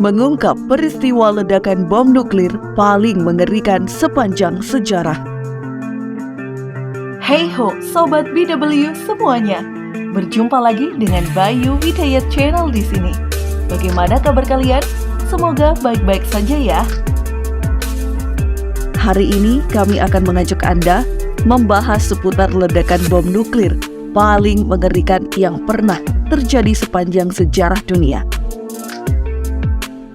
mengungkap peristiwa ledakan bom nuklir paling mengerikan sepanjang sejarah. Hey ho, Sobat BW semuanya. Berjumpa lagi dengan Bayu Widayat Channel di sini. Bagaimana kabar kalian? Semoga baik-baik saja ya. Hari ini kami akan mengajak Anda membahas seputar ledakan bom nuklir paling mengerikan yang pernah terjadi sepanjang sejarah dunia.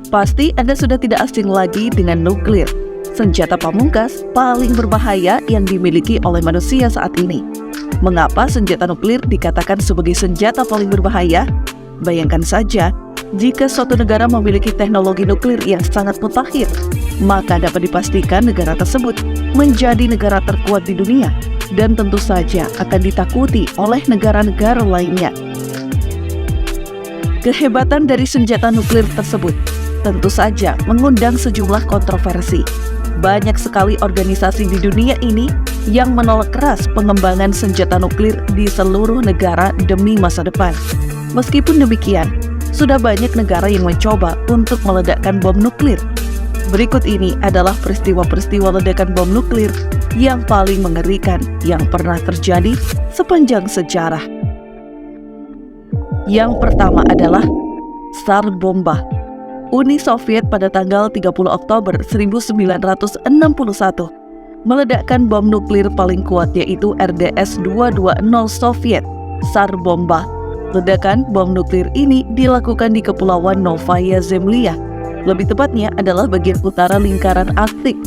Pasti Anda sudah tidak asing lagi dengan nuklir, senjata pamungkas paling berbahaya yang dimiliki oleh manusia saat ini. Mengapa senjata nuklir dikatakan sebagai senjata paling berbahaya? Bayangkan saja, jika suatu negara memiliki teknologi nuklir yang sangat mutakhir, maka dapat dipastikan negara tersebut menjadi negara terkuat di dunia dan tentu saja akan ditakuti oleh negara-negara lainnya. Kehebatan dari senjata nuklir tersebut tentu saja mengundang sejumlah kontroversi. Banyak sekali organisasi di dunia ini yang menolak keras pengembangan senjata nuklir di seluruh negara demi masa depan. Meskipun demikian, sudah banyak negara yang mencoba untuk meledakkan bom nuklir. Berikut ini adalah peristiwa-peristiwa ledakan bom nuklir yang paling mengerikan yang pernah terjadi sepanjang sejarah. Yang pertama adalah Tsar Bomba. Uni Soviet pada tanggal 30 Oktober 1961 meledakkan bom nuklir paling kuat, yaitu RDS-220 Soviet, Tsar Bomba. Ledakan bom nuklir ini dilakukan di Kepulauan Novaya Zemlya. Lebih tepatnya adalah bagian utara lingkaran Arktik.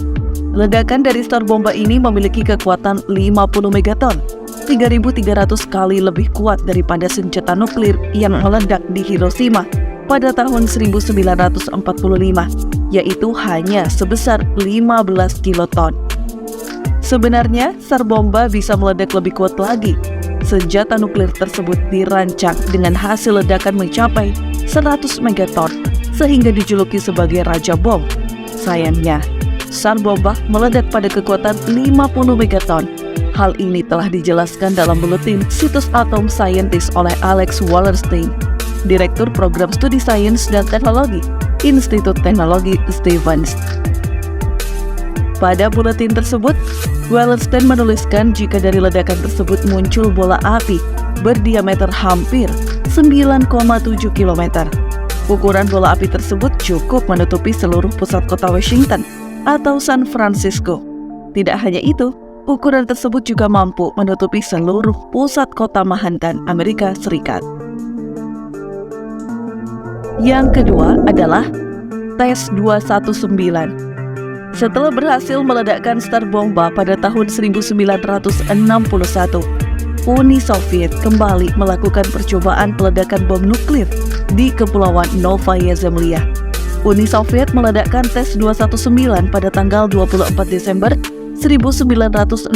Ledakan dari Tsar Bomba ini memiliki kekuatan 50 megaton, 3.300 kali lebih kuat daripada senjata nuklir yang meledak di Hiroshima pada tahun 1945, yaitu hanya sebesar 15 kiloton. Sebenarnya, Tsar Bomba bisa meledak lebih kuat lagi. Senjata nuklir tersebut dirancang dengan hasil ledakan mencapai 100 megaton, sehingga dijuluki sebagai Raja Bom. Sayangnya, Tsar Bomba meledak pada kekuatan 50 megaton. Hal ini telah dijelaskan dalam buletin situs Atom Scientist oleh Alex Wallerstein, Direktur Program Studi Sains dan Teknologi, Institut Teknologi Stevens. Pada buletin tersebut, Wallerstein menuliskan jika dari ledakan tersebut muncul bola api berdiameter hampir 9,7 km. Ukuran bola api tersebut cukup menutupi seluruh pusat kota Washington atau San Francisco. Tidak hanya itu, ukuran tersebut juga mampu menutupi seluruh pusat kota Manhattan, Amerika Serikat. Yang kedua adalah TS-219. Setelah berhasil meledakkan Tsar Bomba pada tahun 1961, Uni Soviet kembali melakukan percobaan peledakan bom nuklir di Kepulauan Novaya Zemlya. Uni Soviet meledakkan TS-219 pada tanggal 24 Desember 1962.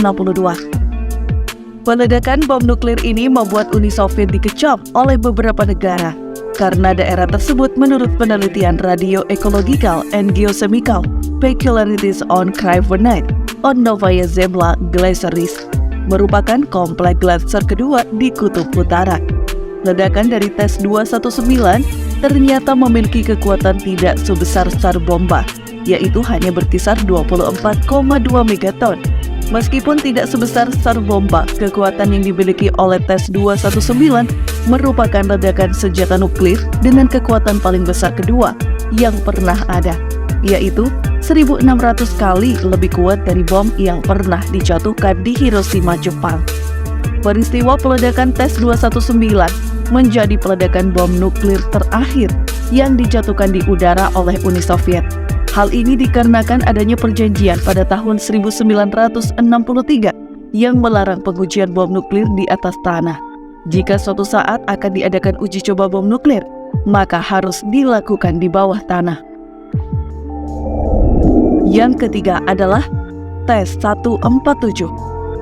Peledakan bom nuklir ini membuat Uni Soviet dikecam oleh beberapa negara karena daerah tersebut menurut penelitian radioecological and geochemical peculiarities on Cravenite on Novaya Zemlya Glaciers merupakan komplek glacier kedua di Kutub Utara. Ledakan dari TS-219 ternyata memiliki kekuatan tidak sebesar Tsar Bomba, yaitu hanya berkisar 24,2 megaton. Meskipun tidak sebesar Tsar Bomba, kekuatan yang dimiliki oleh TS-219 merupakan ledakan senjata nuklir dengan kekuatan paling besar kedua yang pernah ada, yaitu 1.600 kali lebih kuat dari bom yang pernah dijatuhkan di Hiroshima, Jepang. Peristiwa peledakan TS-219 menjadi peledakan bom nuklir terakhir yang dijatuhkan di udara oleh Uni Soviet. Hal ini dikarenakan adanya perjanjian pada tahun 1963 yang melarang pengujian bom nuklir di atas tanah. Jika suatu saat akan diadakan uji coba bom nuklir, maka harus dilakukan di bawah tanah. Yang ketiga adalah TS-147.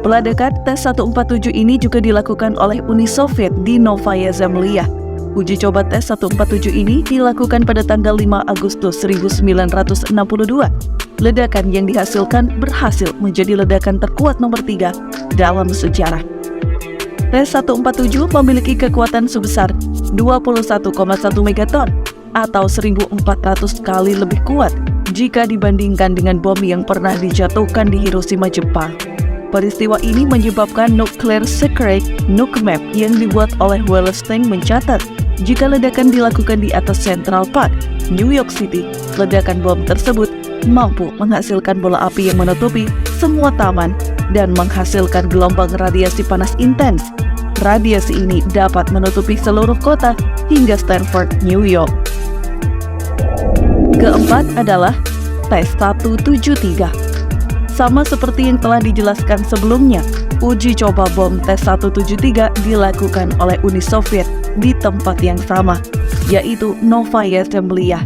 Peledakan TS-147 ini juga dilakukan oleh Uni Soviet di Novaya Zemlya. Uji coba TS-147 ini dilakukan pada tanggal 5 Agustus 1962. Ledakan yang dihasilkan berhasil menjadi ledakan terkuat nomor 3 dalam sejarah. TS-147 memiliki kekuatan sebesar 21,1 megaton atau 1.400 kali lebih kuat jika dibandingkan dengan bom yang pernah dijatuhkan di Hiroshima, Jepang. Peristiwa ini menyebabkan Nuclear Secret Nuke Map yang dibuat oleh Wallerstein mencatat jika ledakan dilakukan di atas Central Park, New York City, ledakan bom tersebut mampu menghasilkan bola api yang menutupi semua taman dan menghasilkan gelombang radiasi panas intens. Radiasi ini dapat menutupi seluruh kota hingga Stanford, New York. Keempat adalah T-173. Sama seperti yang telah dijelaskan sebelumnya, uji coba bom T-173 dilakukan oleh Uni Soviet di tempat yang sama, yaitu Novaya Zemlya.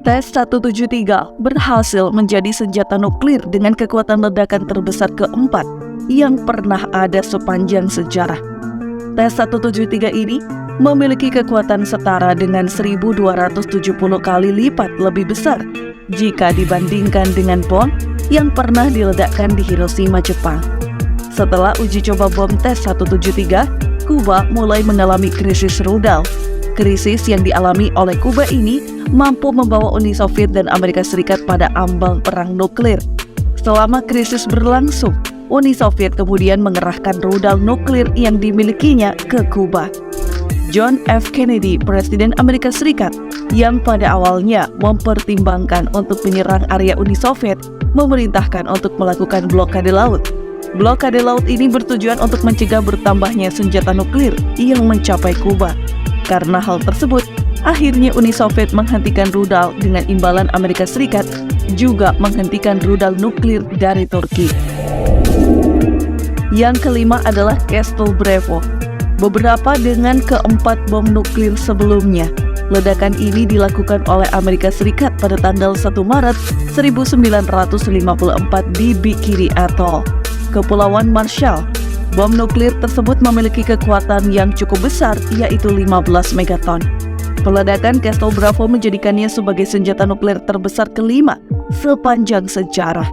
T-173 berhasil menjadi senjata nuklir dengan kekuatan ledakan terbesar keempat yang pernah ada sepanjang sejarah. T-173 ini memiliki kekuatan setara dengan 1.270 kali lipat lebih besar jika dibandingkan dengan bom yang pernah diledakkan di Hiroshima, Jepang. Setelah uji coba bom T-173, Kuba mulai mengalami krisis rudal. Krisis yang dialami oleh Kuba ini mampu membawa Uni Soviet dan Amerika Serikat pada ambang perang nuklir. Selama krisis berlangsung, Uni Soviet kemudian mengerahkan rudal nuklir yang dimilikinya ke Kuba. John F. Kennedy, Presiden Amerika Serikat, yang pada awalnya mempertimbangkan untuk menyerang area Uni Soviet, memerintahkan untuk melakukan blokade laut. Blokade laut ini bertujuan untuk mencegah bertambahnya senjata nuklir yang mencapai Kuba. Karena hal tersebut, akhirnya Uni Soviet menghentikan rudal dengan imbalan Amerika Serikat juga menghentikan rudal nuklir dari Turki. Yang kelima adalah Castle Bravo. Beberapa dengan keempat bom nuklir sebelumnya. Ledakan ini dilakukan oleh Amerika Serikat pada tanggal 1 Maret 1954 di Bikini Atoll, Kepulauan Marshall. Bom nuklir tersebut memiliki kekuatan yang cukup besar, yaitu 15 megaton. Peledakan Castle Bravo menjadikannya sebagai senjata nuklir terbesar kelima sepanjang sejarah.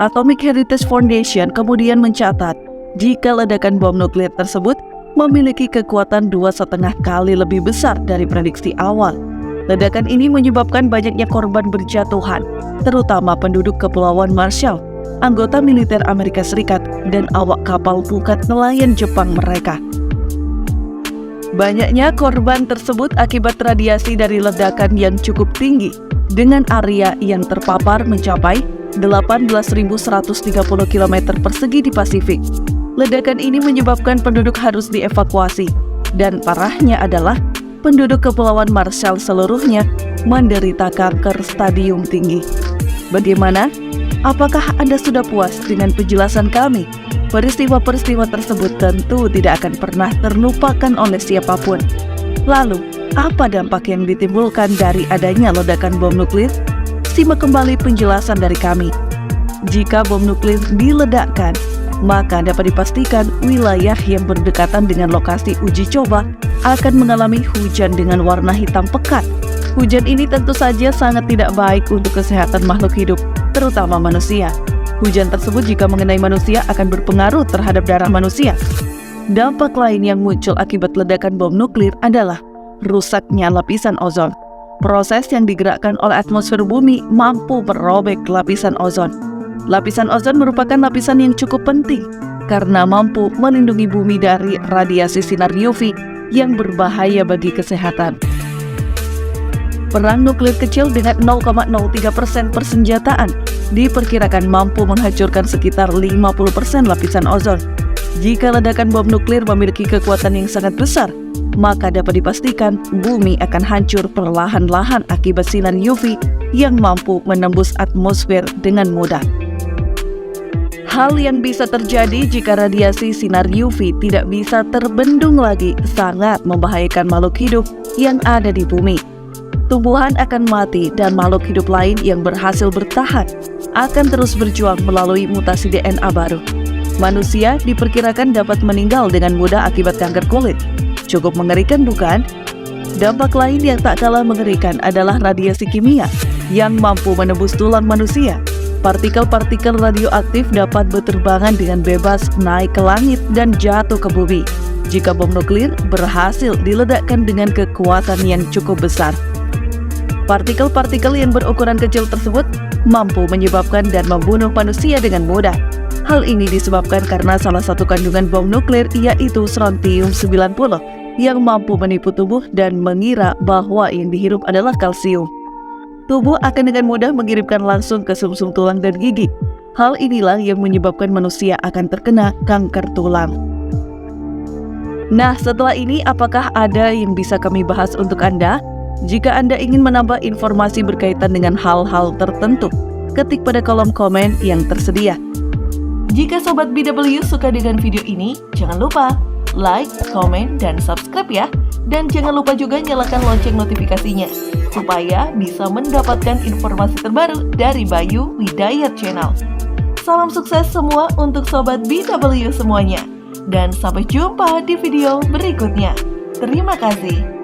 Atomic Heritage Foundation kemudian mencatat jika ledakan bom nuklir tersebut memiliki kekuatan 2,5 kali lebih besar dari prediksi awal. Ledakan ini menyebabkan banyaknya korban berjatuhan, terutama penduduk Kepulauan Marshall, anggota militer Amerika Serikat, dan awak kapal pukat nelayan Jepang mereka. Banyaknya korban tersebut akibat radiasi dari ledakan yang cukup tinggi, dengan area yang terpapar mencapai 18.130 km persegi di Pasifik. Ledakan ini menyebabkan penduduk harus dievakuasi, dan parahnya adalah penduduk Kepulauan Marshall seluruhnya menderita kanker stadium tinggi. Bagaimana? Apakah Anda sudah puas dengan penjelasan kami? Peristiwa-peristiwa tersebut tentu tidak akan pernah terlupakan oleh siapapun. Lalu, apa dampak yang ditimbulkan dari adanya ledakan bom nuklir? Simak kembali penjelasan dari kami. Jika bom nuklir diledakkan, maka dapat dipastikan wilayah yang berdekatan dengan lokasi uji coba akan mengalami hujan dengan warna hitam pekat. Hujan ini tentu saja sangat tidak baik untuk kesehatan makhluk hidup, terutama manusia. Hujan tersebut jika mengenai manusia akan berpengaruh terhadap darah manusia. Dampak lain yang muncul akibat ledakan bom nuklir adalah rusaknya lapisan ozon. Proses yang digerakkan oleh atmosfer bumi mampu merobek lapisan ozon. Lapisan ozon merupakan lapisan yang cukup penting karena mampu melindungi bumi dari radiasi sinar UV yang berbahaya bagi kesehatan. Perang nuklir kecil dengan 0,03% persenjataan diperkirakan mampu menghancurkan sekitar 50% lapisan ozon. Jika ledakan bom nuklir memiliki kekuatan yang sangat besar, maka dapat dipastikan bumi akan hancur perlahan-lahan akibat sinar UV yang mampu menembus atmosfer dengan mudah. Hal yang bisa terjadi jika radiasi sinar UV tidak bisa terbendung lagi sangat membahayakan makhluk hidup yang ada di bumi. Tumbuhan akan mati dan makhluk hidup lain yang berhasil bertahan akan terus berjuang melalui mutasi DNA baru. Manusia diperkirakan dapat meninggal dengan mudah akibat kanker kulit. Cukup mengerikan, bukan? Dampak lain yang tak kalah mengerikan adalah radiasi kimia yang mampu menembus tulang manusia. Partikel-partikel radioaktif dapat berterbangan dengan bebas naik ke langit dan jatuh ke bumi. jika bom nuklir berhasil diledakkan dengan kekuatan yang cukup besar. Partikel-partikel yang berukuran kecil tersebut mampu menyebabkan dan membunuh manusia dengan mudah. Hal ini disebabkan karena salah satu kandungan bom nuklir yaitu strontium-90 yang mampu menipu tubuh dan mengira bahwa yang dihirup adalah kalsium. Tubuh akan dengan mudah mengirimkan langsung ke sumsum tulang dan gigi. Hal inilah yang menyebabkan manusia akan terkena kanker tulang. Nah, setelah ini apakah ada yang bisa kami bahas untuk Anda? Jika Anda ingin menambah informasi berkaitan dengan hal-hal tertentu, ketik pada kolom komen yang tersedia. Jika Sobat BW suka dengan video ini, jangan lupa like, komen, dan subscribe ya. Dan jangan lupa juga nyalakan lonceng notifikasinya, supaya bisa mendapatkan informasi terbaru dari Bayu Widayat Channel. Salam sukses semua untuk Sobat BW semuanya. Dan sampai jumpa di video berikutnya. Terima kasih.